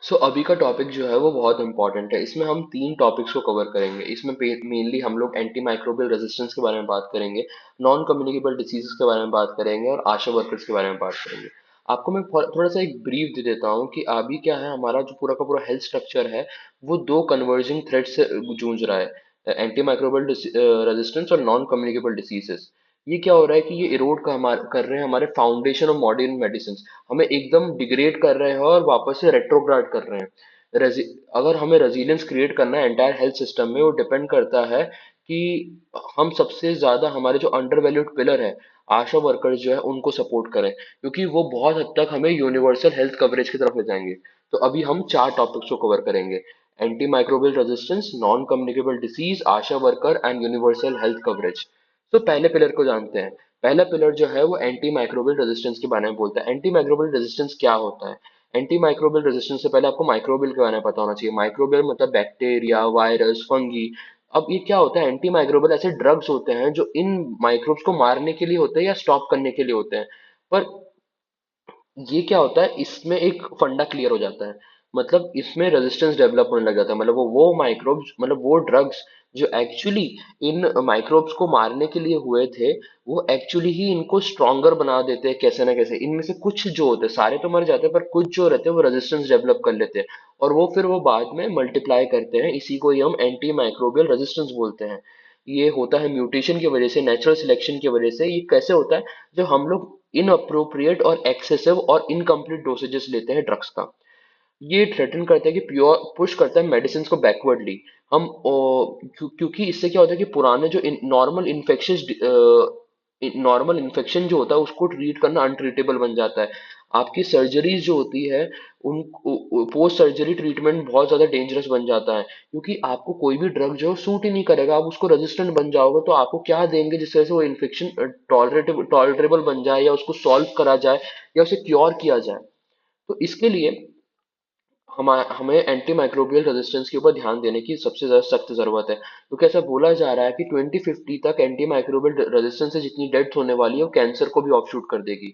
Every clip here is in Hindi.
अभी का टॉपिक जो है वो बहुत इंपॉर्टेंट है। इसमें हम तीन टॉपिक्स को कवर करेंगे। इसमें मेनली हम लोग एंटी माइक्रोबियल रेजिस्टेंस के बारे में बात करेंगे, नॉन कम्युनिकेबल डिसीजेस के बारे में बात करेंगे और आशा वर्कर्स के बारे में बात करेंगे। आपको मैं थोड़ा सा एक ब्रीफ दे देता हूँ कि अभी क्या है, हमारा जो पूरा का पूरा हेल्थ स्ट्रक्चर है वो दो कन्वर्जिंग थ्रेड से जूझ रहा है, एंटी माइक्रोबियल रेजिस्टेंस और नॉन कम्युनिकेबल डिसीजेस। ये क्या हो रहा है कि ये इरोड कर रहे हैं हमारे फाउंडेशन ऑफ मॉडर्न मेडिसिन। हमें एकदम डिग्रेड कर रहे हैं और वापस से रेट्रोग्रेड कर रहे हैं। अगर हमें रेजिलियंस क्रिएट करना है एंटायर हेल्थ सिस्टम में, वो डिपेंड करता है कि हम सबसे ज्यादा हमारे जो अंडर वैल्यूड पिलर है, आशा वर्कर्स जो है, उनको सपोर्ट करें, क्योंकि वो बहुत हद तक हमें यूनिवर्सल हेल्थ कवरेज की तरफ ले जाएंगे। तो अभी हम चार टॉपिक्स को कवर करेंगे: anti microbial resistance, non communicable disease, Asha worker and universal health coverage. तो पहले पिलर को जानते हैं। पहला पिलर जो है वो एंटी माइक्रोबियल रेजिस्टेंस के बारे में बोलता है। एंटी माइक्रोबियल रेजिस्टेंस क्या होता है? एंटी माइक्रोबियल रेजिस्टेंस से पहले आपको माइक्रोबियल के बारे में पता होना चाहिए। माइक्रोबियल मतलब बैक्टीरिया, वायरस, फंगी। अब ये क्या होता है? एंटी माइक्रोबियल ऐसे ड्रग्स होते हैं जो इन माइक्रोब्स को मारने के लिए होते हैं या स्टॉप करने के लिए होते हैं। पर ये क्या होता है, इसमें एक फंडा क्लियर हो जाता है। मतलब इसमें रेजिस्टेंस डेवलप होने लग जाता है। मतलब वो माइक्रोब्स, मतलब वो ड्रग्स जो एक्चुअली इन माइक्रोब्स को मारने के लिए हुए थे, वो एक्चुअली ही इनको स्ट्रॉन्गर बना देते हैं कैसे ना कैसे। इनमें से कुछ जो होते हैं, सारे तो मर जाते हैं, पर कुछ जो रहते हैं वो रेजिस्टेंस डेवलप कर लेते हैं, और वो फिर वो बाद में मल्टीप्लाई करते हैं। इसी को ही हम एंटी माइक्रोबियल रेजिस्टेंस बोलते हैं। ये होता है म्यूटेशन की वजह से, नेचुरल सिलेक्शन की वजह से। ये कैसे होता है? जब हम लोग इनअप्रोप्रिएट और एक्सेसिव और इनकम्प्लीट डोसेजेस लेते हैं ड्रग्स का। ये थ्रेटन करता है कि प्योर पुश करता है मेडिसिन को बैकवर्डली। क्योंकि इससे क्या होता है कि पुराने जो नॉर्मल इन्फेक्शन जो होता है उसको ट्रीट करना अनट्रीटेबल बन जाता है। आपकी सर्जरीज जो होती है, उन पोस्ट सर्जरी ट्रीटमेंट बहुत ज्यादा डेंजरस बन जाता है, क्योंकि आपको कोई भी ड्रग जो सूट ही नहीं करेगा। आप उसको रेजिस्टेंट बन जाओगे तो आपको क्या देंगे जिस तरह से वो इन्फेक्शन टॉलरेटेबल बन जाए, या उसको सॉल्व करा जाए, या उसे क्योर किया जाए। तो इसके लिए हमें एंटी माइक्रोबियल रेजिस्टेंस के ऊपर ध्यान देने की सबसे ज्यादा सख्त जरूरत है, क्योंकि ऐसा बोला जा रहा है कि 2050 तक एंटी माइक्रोबियल रेजिस्टेंस से जितनी डेथ होने वाली है वो कैंसर को भी ऑफशूट कर देगी।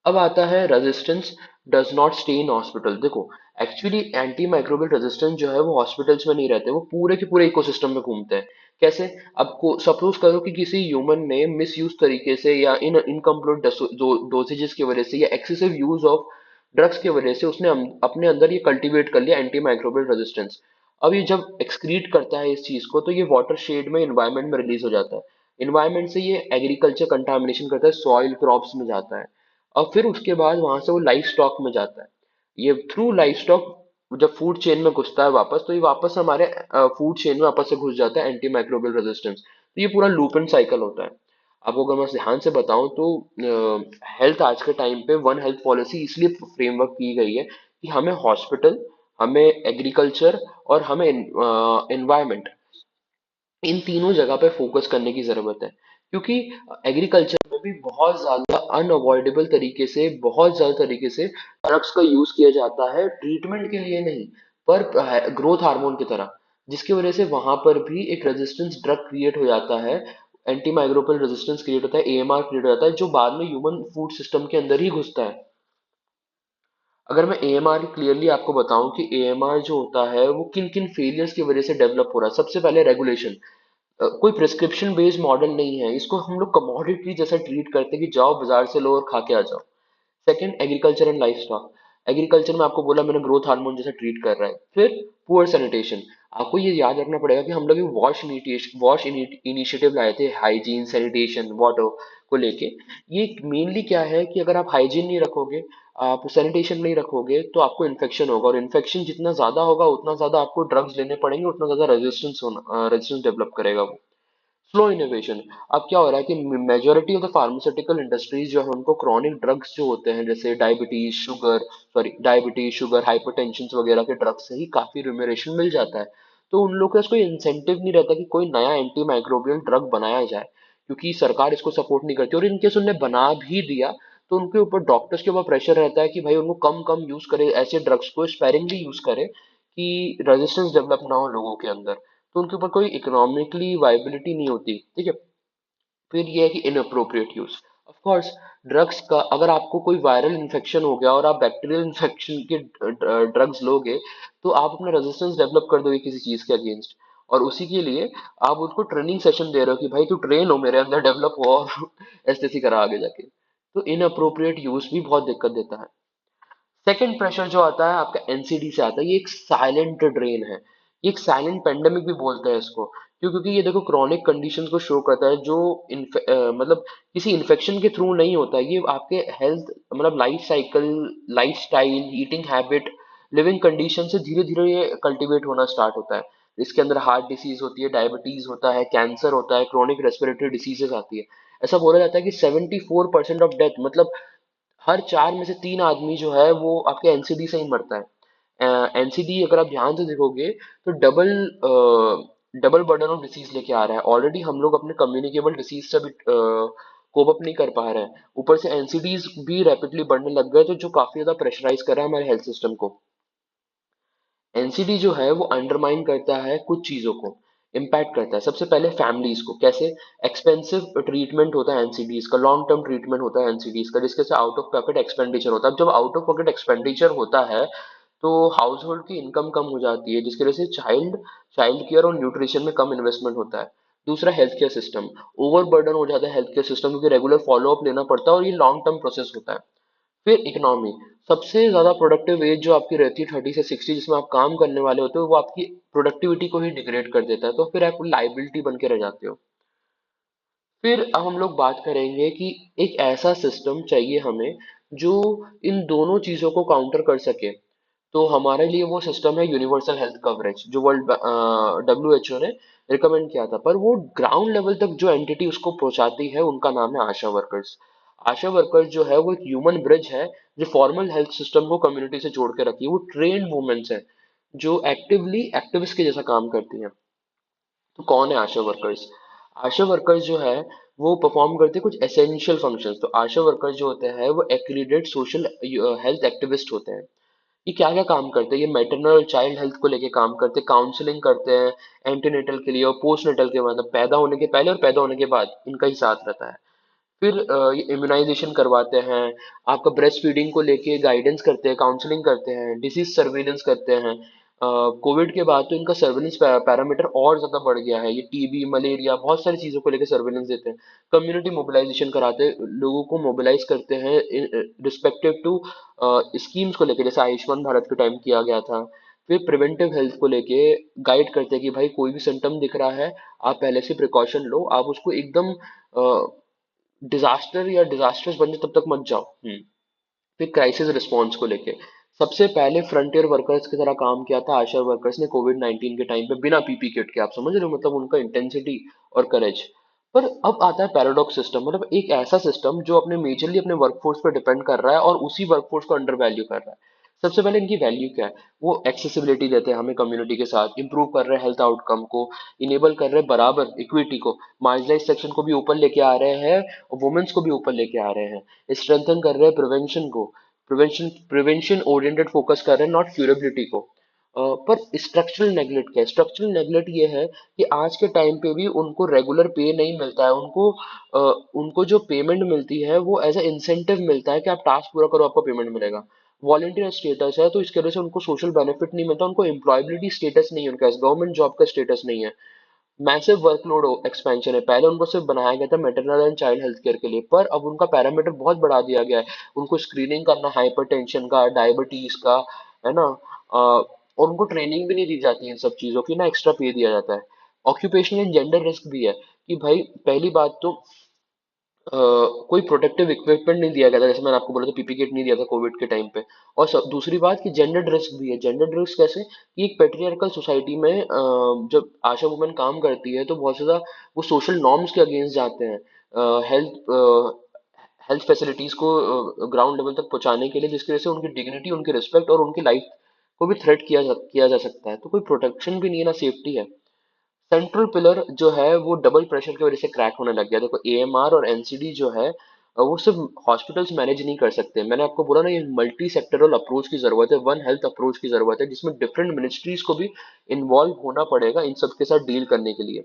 अब आता है resistance does not stay in hospital. देखो, एक्चुअली एंटी माइक्रोबियल रेजिस्टेंस जो है वो हॉस्पिटल्स में नहीं रहते, वो पूरे के पूरे इकोसिस्टम में घूमते हैं। कैसे? अब को सपोज करो कि किसी ह्यूमन ने मिस यूज तरीके से या इन इनकम्प्लीट डोसेजेस की वजह से या एक्सेसिव यूज ऑफ ड्रग्स की वजह से उसने अपने अंदर ये कल्टीवेट कर लिया एंटी माइक्रोबियल रेजिस्टेंस। अब ये जब एक्सक्रीट करता है इस चीज को, तो ये वाटर शेड में, इन्वायरमेंट में रिलीज हो जाता है। इन्वायरमेंट से ये एग्रीकल्चर कंटामिनेशन करता है, सॉइल क्रॉप्स में जाता है, और फिर उसके बाद वहां से वो लाइफ स्टॉक में जाता है। ये थ्रू लाइफ स्टॉक जब फूड चेन में घुसता है वापस, तो ये वापस हमारे फूड चेन में वापस से घुस जाता है एंटी माइक्रोबियल रेजिस्टेंस। तो ये पूरा लूप एंड साइकिल होता है। आपको अगर मैं ध्यान से बताऊं तो हेल्थ आज के टाइम पे वन हेल्थ पॉलिसी इसलिए फ्रेमवर्क की गई है कि हमें हॉस्पिटल, हमें एग्रीकल्चर और हमें एनवायरमेंट, इन तीनों जगह पे फोकस करने की जरूरत है। क्योंकि एग्रीकल्चर में भी बहुत ज्यादा अनअवॉइडेबल तरीके से, बहुत ज्यादा तरीके से ड्रग्स का यूज किया जाता है, ट्रीटमेंट के लिए नहीं, पर ग्रोथ हार्मोन की तरह, जिसकी वजह से वहां पर भी एक रेजिस्टेंस ड्रग क्रिएट हो जाता है। एंटी माइक्रोबियल रेजिस्टेंस क्रिएट होता है, एएमआर क्रिएट हो जाता है, जो बाद में ह्यूमन फूड सिस्टम के अंदर ही घुसता है। अगर मैं एएमआर क्लियरली आपको बताऊं कि एएमआर जो होता है वो किन किन फेलियर्स की वजह से डेवलप हो रहा है। सबसे पहले रेगुलेशन। कोई प्रिस्क्रिप्शन बेस्ड मॉडल नहीं है, इसको हम लोग कमोडिटी जैसा ट्रीट करते हैं कि जाओ बाजार से लो और खा के आ जाओ। Second, agriculture and livestock. Agriculture में आपको बोला मैंने, ग्रोथ हार्मोन जैसा ट्रीट कर रहा है। फिर पुअर सैनिटेशन। आपको ये याद रखना पड़ेगा कि हम लोग वॉश इनिशिएटिव लाए थे, हाइजीन, सैनिटेशन, वाटर को लेके। ये मेनली क्या है कि अगर आप हाइजीन नहीं रखोगे, आप सैनिटेशन नहीं रखोगे, तो आपको इन्फेक्शन होगा, और इन्फेक्शन जितना ज्यादा होगा उतना ज्यादा आपको ड्रग्स लेने पड़ेंगे, उतना ज्यादा रेजिस्टेंस डेवलप करेगा वो। Slow innovation. अब क्या हो रहा है कि majority of the pharmaceutical industries जो है उनको क्रॉनिक ड्रग्स जो होते हैं, जैसे डायबिटीज, शुगर, हाइपरटेंशन वगैरह के ड्रग्स से ही काफी रिम्यूनरेशन मिल जाता है। तो उन लोगों के पास कोई इंसेंटिव नहीं रहता कि कोई नया एंटी माइक्रोबियल ड्रग बनाया जाए, क्योंकि सरकार इसको सपोर्ट नहीं करती। और इनकेस उनने बना भी दिया तो उनके ऊपर, डॉक्टर्स के ऊपर प्रेशर रहता है कि भाई उनको कम कम यूज करे, ऐसे ड्रग्स को स्पेरिंगली यूज करे कि रेजिस्टेंस डेवलप ना हो लोगों के अंदर। तो उनके ऊपर कोई इकोनॉमिकली वाइबिलिटी नहीं होती। ठीक है। फिर ये है कि inappropriate use. Of course, drugs का अगर आपको कोई वायरल इन्फेक्शन हो गया और आप बैक्टीरियल इन्फेक्शन के ड्रग्स लोगे, तो आप अपना रेजिस्टेंस डेवलप कर दोगे किसी चीज के अगेंस्ट। और उसी के लिए आप उनको ट्रेनिंग सेशन दे रहे हो कि भाई तू ट्रेन हो, मेरे अंदर डेवलप हो और ऐसे ऐसे करा आगे जाके। तो इनअप्रोप्रिएट यूज भी बहुत दिक्कत देता है। सेकंड प्रेशर जो आता है आपका एनसीडी से आता है, ये एक साइलेंट ड्रेन है। ये एक साइलेंट पेंडेमिक भी बोलते हैं इसको, क्यों? क्योंकि ये देखो क्रॉनिक कंडीशंस को शो करता है जो मतलब किसी इन्फेक्शन के थ्रू नहीं होता है। ये आपके हेल्थ मतलब life cycle, lifestyle, eating habit, living condition से धीरे धीरे ये कल्टीवेट होना स्टार्ट होता है। इसके अंदर हार्ट डिसीज होती है, डायबिटीज होता है, कैंसर होता है, क्रोनिक रेस्पिरेटरी डिसीजेस आती है। ऐसा बोला जाता है कि 74% ऑफ डेथ, मतलब हर 4 में से 3 आदमी जो है वो आपके एनसीडी से ही मरता है। एनसीडी अगर आप ध्यान से देखोगे तो डबल बर्डन ऑफ डिसीज लेके आ रहा है। ऑलरेडी हम लोग अपने कम्युनिकेबल डिसीज से भी कोप अप नहीं कर पा रहे हैं, ऊपर से एनसीडीज भी रैपिडली बढ़ने लग गए, तो जो काफी ज्यादा प्रेशराइज कर रहा है हमारे हेल्थ सिस्टम को। एनसीडी जो है वो अंडरमाइन करता है कुछ चीजों को, इम्पैक्ट करता है। सबसे पहले फैमिलीज को कैसे? एक्सपेंसिव ट्रीटमेंट होता है एनसीडीज का, लॉन्ग टर्म ट्रीटमेंट होता है एनसीडीज का, जिसके से आउट ऑफ पॉकेट एक्सपेंडिचर होता है। अब जब आउट ऑफ पॉकेट एक्सपेंडिचर होता है तो हाउस होल्ड की इनकम कम हो जाती है, जिसकी वजह से चाइल्ड चाइल्ड केयर और न्यूट्रिशन में कम इन्वेस्टमेंट होता है। दूसरा, health care system over burden हो जाता है। हेल्थ केयर सिस्टम क्योंकि रेगुलर फॉलो अप लेना पड़ता है और ये लॉन्ग टर्म प्रोसेस होता है। फिर इकोनॉमी, सबसे ज्यादा प्रोडक्टिव एज जो आपकी रहती है 30 से 60, जिसमें आप काम करने वाले होते हो, वो आपकी प्रोडक्टिविटी को ही डिग्रेड कर देता है, तो फिर आप लाइबिलिटी बन के रह जाते हो। फिर अब हम लोग बात करेंगे कि एक ऐसा सिस्टम चाहिए हमें जो इन दोनों चीजों को काउंटर कर सके। तो हमारे लिए वो सिस्टम है यूनिवर्सल हेल्थ कवरेज, जो वर्ल्ड WHO ने रिकमेंड किया था। पर वो ग्राउंड लेवल तक जो एंटिटी उसको पहुंचाती है उनका नाम है आशा वर्कर्स। आशा वर्कर्स जो है वो एक ह्यूमन ब्रिज है जो फॉर्मल हेल्थ सिस्टम को कम्युनिटी से जोड़ के रखी है। वो ट्रेन्ड वुमेन्स है जो एक्टिवली एक्टिविस्ट के जैसा काम करती हैं। तो कौन है आशा वर्कर्स? आशा वर्कर्स जो है वो परफॉर्म करते हैं कुछ एसेंशियल फंक्शंस। तो आशा वर्कर्स जो होते हैं वो एक्रीडेट सोशल हेल्थ एक्टिविस्ट होते हैं। ये क्या क्या काम करते हैं? ये मैटरनल और चाइल्ड हेल्थ को लेके काम करते हैं, काउंसलिंग करते हैं एंटीनेटल के लिए और पोस्टनेटल के, मतलब पैदा होने के पहले और पैदा होने के बाद इनका ही साथ रहता है। फिर ये इम्यूनाइजेशन करवाते हैं, आपका ब्रेस्ट फीडिंग को लेके गाइडेंस करते हैं, काउंसलिंग करते हैं, डिसीज सर्वेलेंस करते हैं। कोविड के बाद तो इनका सर्वेलेंस पैरामीटर और ज्यादा बढ़ गया है। ये टीबी, मलेरिया, बहुत सारी चीजों को लेकर सर्वेलेंस देते हैं। कम्युनिटी मोबिलाइजेशन कराते हैं, लोगों को मोबिलाइज करते हैं रिस्पेक्टिव टू स्कीम्स को लेकर, जैसे आयुष्मान भारत के टाइम किया गया था। फिर प्रिवेंटिव हेल्थ को लेके गाइड करते हैं कि भाई कोई भी सिम्टम दिख रहा है, आप पहले से प्रिकॉशन लो, आप उसको एकदम डिजास्टर या डिजास्टर्स बनने तब तक मत जाओ। फिर क्राइसिस रिस्पॉन्स को लेके सबसे पहले फ्रंटियर वर्कर्स की तरह काम किया था आशा वर्कर्स ने कोविड 19 के टाइम पे, बिना पीपी किट के। आप समझ रहे हो मतलब उनका इंटेंसिटी और करेज। पर अब आता है पैराडॉक्स सिस्टम, मतलब एक ऐसा सिस्टम जो अपने मेजरली अपने वर्कफोर्स पर डिपेंड कर रहा है और उसी वर्कफोर्स को अंडर वैल्यू कर रहा है। सबसे पहले इनकी वैल्यू क्या है? वो एक्सेसिबिलिटी देते हैं हमें कम्युनिटी के साथ, इंप्रूव कर रहे हैं हेल्थ आउटकम को, इनेबल कर रहे हैं बराबर इक्विटी को, मार्जिनलाइज सेक्शन को भी ऊपर लेके आ रहे हैं और वुमेन्स को भी ऊपर लेके आ रहे हैं, स्ट्रेंथन कर रहे हैं प्रिवेंशन को, प्रिवेंशन ओरिएंटेड फोकस कर रहे हैं, नॉट क्यूरेबिलिटी को। पर स्ट्रक्चरल नेगलेक्ट क्या है? स्ट्रक्चरल नेगलेक्ट ये है कि आज के टाइम पे भी उनको रेगुलर पे नहीं मिलता है। उनको जो पेमेंट मिलती है वो एज ए इंसेंटिव मिलता है कि आप टास्क पूरा करो, आपको पेमेंट मिलेगा। वॉलंटियर स्टेटस है, तो इसकी वजह से उनको सोशल बेनिफिट नहीं मिलता, उनको एम्प्लॉयबिलिटी स्टेटस नहीं है, उनका गवर्नमेंट जॉब का स्टेटस नहीं है। मैसिव वर्कलोड एक्सपेंशन है। पहले उनको सिर्फ बनाया गया था maternal and child health care के लिए, पर अब उनका पैरामीटर बहुत बढ़ा दिया गया है। उनको स्क्रीनिंग करना हाइपरटेंशन का, डायबिटीज का, है ना। और उनको ट्रेनिंग भी नहीं दी जाती है इन सब चीजों की, ना एक्स्ट्रा पे दिया जाता है। ऑक्यूपेशनल एंड जेंडर रिस्क भी है कि भाई पहली बात तो कोई प्रोटेक्टिव इक्विपमेंट नहीं दिया गया था, जैसे मैंने आपको बोला था पीपी किट नहीं दिया था कोविड के टाइम पे। और दूसरी बात कि जेंडर रिस्क भी है। जेंडर रिस्क कैसे? कि एक पेट्रियार्कल सोसाइटी में जब आशा वुमेन काम करती है तो बहुत ज्यादा वो सोशल नॉर्म्स के अगेंस्ट जाते हैं हेल्थ हेल्थ फैसिलिटीज को ग्राउंड लेवल तक पहुंचाने के लिए, जिसकी वजह से उनकी डिग्निटी, उनकी रिस्पेक्ट और उनकी लाइफ को भी थ्रेट किया जा सकता है। तो कोई प्रोटेक्शन भी नहीं है, ना सेफ्टी है। सेंट्रल पिलर जो है वो डबल प्रेशर की वजह से क्रैक होने लग गया। देखो एएमआर और एनसीडी जो है वो सिर्फ हॉस्पिटल्स मैनेज नहीं कर सकते। मैंने आपको बोला ना, ये मल्टी सेक्टरल अप्रोच की जरूरत है, वन हेल्थ अप्रोच की जरूरत है, जिसमें डिफरेंट मिनिस्ट्रीज को भी इन्वॉल्व होना पड़ेगा इन सब के साथ डील करने के लिए।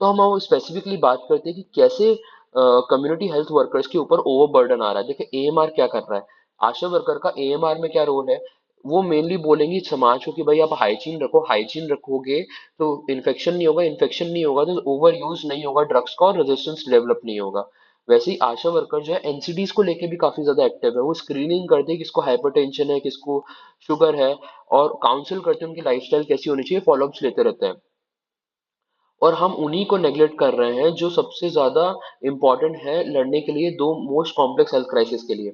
तो हम अब स्पेसिफिकली बात करते हैं कि कैसे कम्युनिटी हेल्थ वर्कर्स के ऊपर ओवरबर्डन आ रहा है। देखिए एएमआर क्या कर रहा है, आशा वर्कर का एएमआर में क्या रोल है, वो मेनली बोलेंगी समाज को कि भाई आप हाइजीन रखो, हाइजीन रखोगे तो इन्फेक्शन नहीं होगा, इन्फेक्शन नहीं होगा तो ओवर यूज नहीं होगा ड्रग्स का और रेजिस्टेंस डेवलप नहीं होगा। वैसे ही आशा वर्कर जो है एनसीडीज को लेके भी काफी ज्यादा एक्टिव है, वो स्क्रीनिंग करते हैं किसको हाइपरटेंशन है, किसको शुगर है, और काउंसिल करते हैं उनकी लाइफस्टाइल कैसी होनी चाहिए, फॉलोअप्स लेते रहते हैं। और हम उन्हीं को नेग्लेक्ट कर रहे हैं जो सबसे ज्यादा इंपॉर्टेंट है लड़ने के लिए दो मोस्ट कॉम्प्लेक्स हेल्थ क्राइसिस के लिए।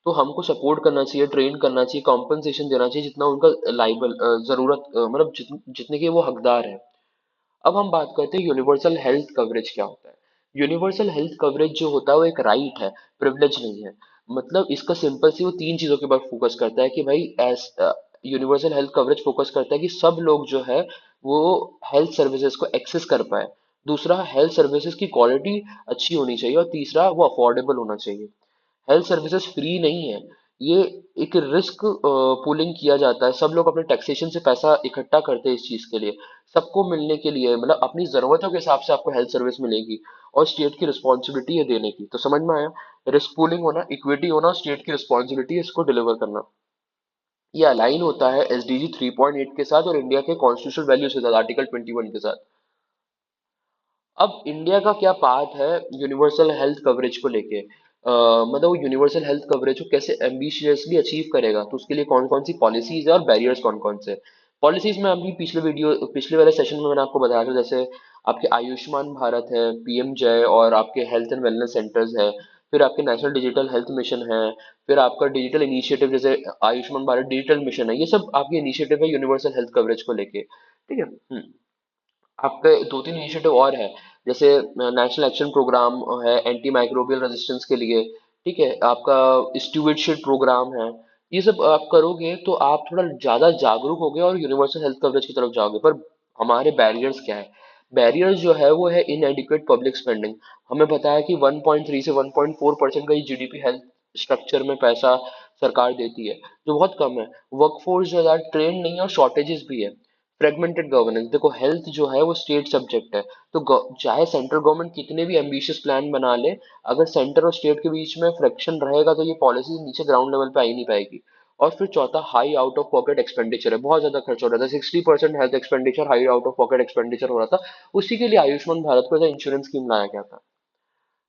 तो हमको सपोर्ट करना चाहिए, ट्रेन करना चाहिए, कॉम्पनसेशन देना चाहिए जितना उनका लाइबल जरूरत मतलब जितने के वो हकदार है। अब हम बात करते हैं यूनिवर्सल हेल्थ कवरेज क्या होता है। यूनिवर्सल हेल्थ कवरेज जो होता है वो एक राइट है, प्रिविलेज नहीं है। मतलब इसका सिंपल सी वो तीन चीजों के ऊपर फोकस करता है कि भाई S universal health coverage focus करता है कि सब लोग जो है वो हेल्थ सर्विसेज को एक्सेस कर पाए। दूसरा, हेल्थ सर्विसेज की क्वालिटी अच्छी होनी चाहिए, और तीसरा वो अफोर्डेबल होना चाहिए। हेल्थ सर्विसेज फ्री नहीं है, ये एक रिस्क पूलिंग किया जाता है, सब लोग अपने टैक्सेशन से पैसा इकट्ठा करते हैं इस चीज के लिए, सबको मिलने के लिए, मतलब अपनी जरूरतों के हिसाब से आपको हेल्थ सर्विस मिलेगी, और स्टेट की रिस्पॉन्सिबिलिटी है देने की। तो समझ में आया, रिस्क पूलिंग होना, इक्विटी होना, स्टेट की रिस्पॉन्सिबिलिटी है इसको डिलीवर करना। ये अलाइन होता है एसडीजी 3.8 के साथ और इंडिया के कॉन्स्टिट्यूशनल वैल्यूज के साथ, आर्टिकल 21 के साथ। अब इंडिया का क्या पाथ है यूनिवर्सल हेल्थ कवरेज को लेके, मतलब वो यूनिवर्सल हेल्थ कवरेज को कैसे एम्बिशियसली अचीव करेगा, तो उसके लिए कौन कौन सी पॉलिसीज है और बैरियर्स कौन कौन से। पॉलिसीज में अभी पिछले वाले सेशन में मैंने आपको बताया था, जैसे आपके आयुष्मान भारत है, पीएम जय, और आपके हेल्थ एंड वेलनेस सेंटर्स है, फिर आपके नेशनल डिजिटल हेल्थ मिशन है, फिर आपका डिजिटल इनिशिएटिव जैसे आयुष्मान भारत डिजिटल मिशन है, ये सब आपके इनिशिएटिव है यूनिवर्सल हेल्थ कवरेज को लेके। ठीक है। आपके दो तीन इनिशिएटिव और है, जैसे नेशनल एक्शन प्रोग्राम है एंटी माइक्रोबियल रेजिस्टेंस के लिए। ठीक है, आपका स्टूवर्डशिप प्रोग्राम है। ये सब आप करोगे तो आप थोड़ा ज्यादा जागरूक होगे और यूनिवर्सल हेल्थ कवरेज की तरफ जाओगे। पर हमारे बैरियर्स क्या है, बैरियर्स जो है वो है इनएडिक्वेट पब्लिक स्पेंडिंग। हमें पता है कि 1.3 से 1.4% का ही जीडीपी हेल्थ स्ट्रक्चर में पैसा सरकार देती है, जो बहुत कम है। वर्कफोर्स जो है ट्रेन नहीं है, और शॉर्टेजेस भी है। फ्रेगमेंटेड गवर्नेंस, देखो हेल्थ जो है वो स्टेट सब्जेक्ट है, तो चाहे सेंट्रल गवर्नमेंट कितने भी एम्बिशियस प्लान बना ले, अगर सेंटर और स्टेट के बीच में फ्रिक्शन रहेगा तो ये पॉलिसी नीचे ग्राउंड लेवल पे आ ही नहीं पाएगी। और फिर चौथा, high out of pocket expenditure है, बहुत ज्यादा खर्च हो रहा था, 60% health expenditure high out of pocket expenditure हो रहा था। उसी के लिए आयुष्मान भारत को इंश्योरेंस स्कीम लाया गया था।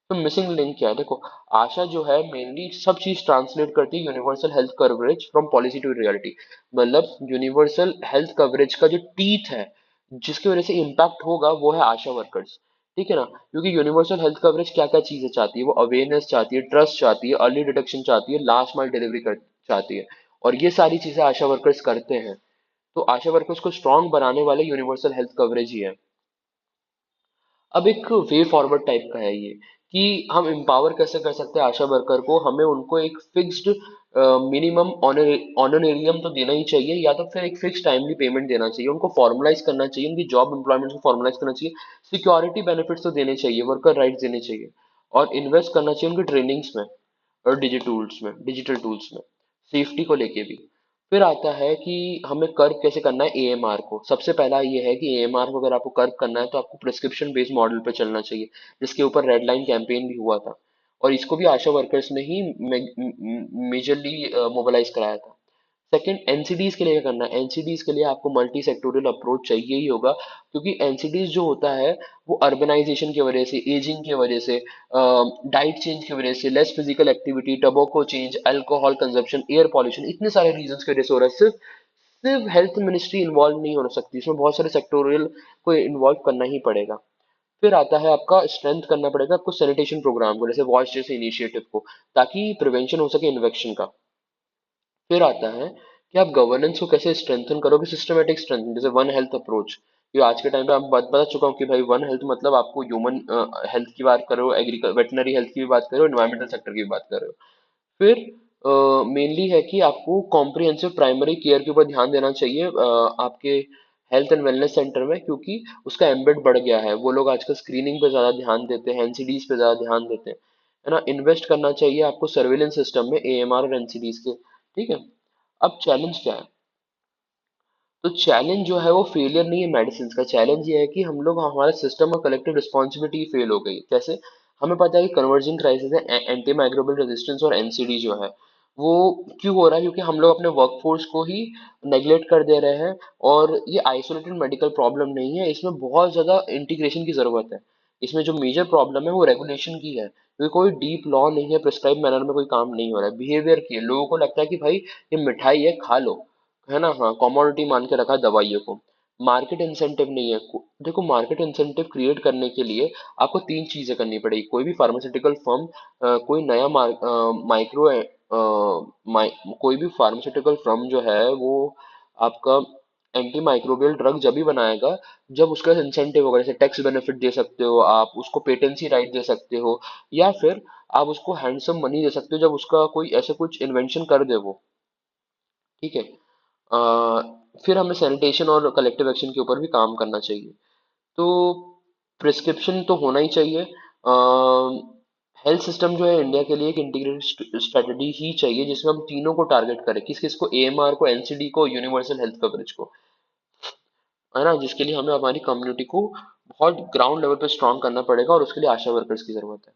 तो मिसिंग लिंक क्या है, देखो आशा जो है मेनली सब चीज ट्रांसलेट करती है universal health coverage from policy to reality. मतलब यूनिवर्सल हेल्थ कवरेज का जो टीथ है, जिसकी वजह से इम्पैक्ट होगा, वो है आशा वर्कर्स। ठीक है ना, क्योंकि यूनिवर्सल हेल्थ कवरेज क्या क्या चीजें चाहती है, वो अवेयरनेस चाहती है, ट्रस्ट चाहती है, अर्ली डिटेक्शन चाहती है, लास्ट माइल डिलीवरी कर चाहती है, और ये सारी चीजें आशा वर्कर्स करते हैं। तो आशा वर्कर्स को स्ट्रांग बनाने वाले यूनिवर्सल हेल्थ कवरेज ही है। अब एक वे फॉरवर्ड टाइप का है ये, कि हम एम्पावर कैसे कर सकते हैं आशा वर्कर को, हमें उनको एक फिक्स्ड मिनिमम ऑनरेरियम तो देना ही चाहिए, या तो फिर एक फिक्स टाइमली पेमेंट देना चाहिए, उनको फॉर्मलाइज करना चाहिए, उनकी जॉब एम्प्लॉयमेंट को फॉर्मलाइज करना चाहिए, सिक्योरिटी बेनिफिट्स तो देने चाहिए, वर्कर राइट्स देने चाहिए, और इन्वेस्ट करना चाहिए उनकी ट्रेनिंग्स में और डिजिटल टूल्स में, सेफ्टी को लेके भी। फिर आता है कि हमें कर्व कैसे करना है एएमआर को। सबसे पहला ये है कि एएमआर को अगर आपको कर्व करना है तो आपको प्रिस्क्रिप्शन बेस्ड मॉडल पे चलना चाहिए, जिसके ऊपर रेड लाइन कैंपेन भी हुआ था, और इसको भी आशा वर्कर्स ने ही मेजरली मोबिलाइज कराया था। सेकंड, एनसीडीज के लिए क्या करना है, एनसीडीज के लिए आपको मल्टी सेक्टोरियल अप्रोच चाहिए ही होगा, क्योंकि एनसीडीज जो होता है वो अर्बनाइजेशन की वजह से, एजिंग की वजह से, डाइट चेंज की वजह से, less physical activity, tobacco change, alcohol consumption, air pollution, इतने सारे रीजंस की वजह से हो रहा है। सिर्फ सिर्फ हेल्थ मिनिस्ट्री इन्वॉल्व नहीं हो सकती, इसमें बहुत सारे सेक्टोरियल को इन्वॉल्व करना ही पड़ेगा। फिर आता है आपका स्ट्रेंथ करना पड़ेगा आपको सैनिटेशन प्रोग्राम को, जैसे वॉश जैसे इनिशिएटिव को, ताकि प्रिवेंशन हो सके इन्फेक्शन का। फिर आता है कि आप गवर्नेंस को कैसे स्ट्रेंथन करोगे, सिस्टमेटिक स्ट्रेंथन, जैसे वन हेल्थ अप्रोच। ये आज के टाइम पे आप बता चुका हूँ कि भाई वन हेल्थ मतलब आपको ह्यूमन हेल्थ की बात करो, एग्रीकल्चर वेटनरी हेल्थ की भी बात करो, एनवायरमेंटल सेक्टर की भी बात करो। फिर मेनली है कि आपको कॉम्प्रिहेंसिव प्राइमरी केयर के ऊपर ध्यान देना चाहिए आपके हेल्थ एंड वेलनेस सेंटर में, क्योंकि उसका एम्बेड बढ़ गया है, वो लोग आजकल स्क्रीनिंग पे ज्यादा ध्यान देते हैं, एनसीडीज पे ज्यादा ध्यान देते हैं, है ना। इन्वेस्ट करना चाहिए आपको सर्विलेंस सिस्टम में, एएमआर और एनसीडीज के। ठीक है। अब चैलेंज क्या है, तो चैलेंज जो है वो फेलियर नहीं है मेडिसिन का, चैलेंज ये है कि हम लोग, हमारा सिस्टम और कलेक्टिव रिस्पॉन्सिबिलिटी फेल हो गई। कैसे, हमें पता है कि कन्वर्जिंग क्राइसिस है एंटी माइक्रोबियल रेजिस्टेंस और एनसीडी जो है वो क्यों हो रहा है, क्योंकि हम लोग अपने वर्कफोर्स को ही नेग्लेक्ट कर दे रहे हैं। और ये आइसोलेटेड मेडिकल प्रॉब्लम नहीं है, इसमें बहुत ज्यादा इंटीग्रेशन की जरूरत है। इसमें जो मेजर प्रॉब्लम है वो रेगुलेशन की है, क्योंकि कोई डीप लॉ नहीं है, प्रिस्क्राइब मैनर में कोई काम नहीं हो रहा है, बिहेवियर की है। लोगों को लगता है कि भाई ये मिठाई है खा लो, है ना, हाँ, कमोडिटी मान के रखा है दवाइयों को। मार्केट इंसेंटिव नहीं है। देखो, मार्केट इंसेंटिव क्रिएट करने के लिए आपको तीन चीजें करनी पड़ेगी। कोई भी फार्मास्यूटिकल फर्म कोई नया माइक्रो कोई भी फार्मास्यूटिकल फर्म जो है वो आपका एंटी माइक्रोबियल ड्रग जब भी बनाएगा जब उसका इंसेंटिव होगा। जैसे टैक्स बेनिफिट दे सकते हो आप उसको, पेटेंसी राइट दे सकते हो, या फिर आप उसको हैंडसम मनी दे सकते हो जब उसका कोई ऐसे कुछ इन्वेंशन कर दे वो। ठीक है। फिर हमें सैनिटेशन और कलेक्टिव एक्शन के ऊपर भी काम करना चाहिए। तो प्रिस्क्रिप्शन तो होना ही चाहिए। हेल्थ सिस्टम जो है इंडिया के लिए एक इंटीग्रेटेड स्ट्रेटजी ही चाहिए, जिसमें हम तीनों को टारगेट करें, किस किस को, एएमआर को, एनसीडी को, यूनिवर्सल हेल्थ कवरेज को, है ना, जिसके लिए हमें हमारी कम्युनिटी को बहुत ग्राउंड लेवल पे स्ट्रांग करना पड़ेगा और उसके लिए आशा वर्कर्स की जरूरत है।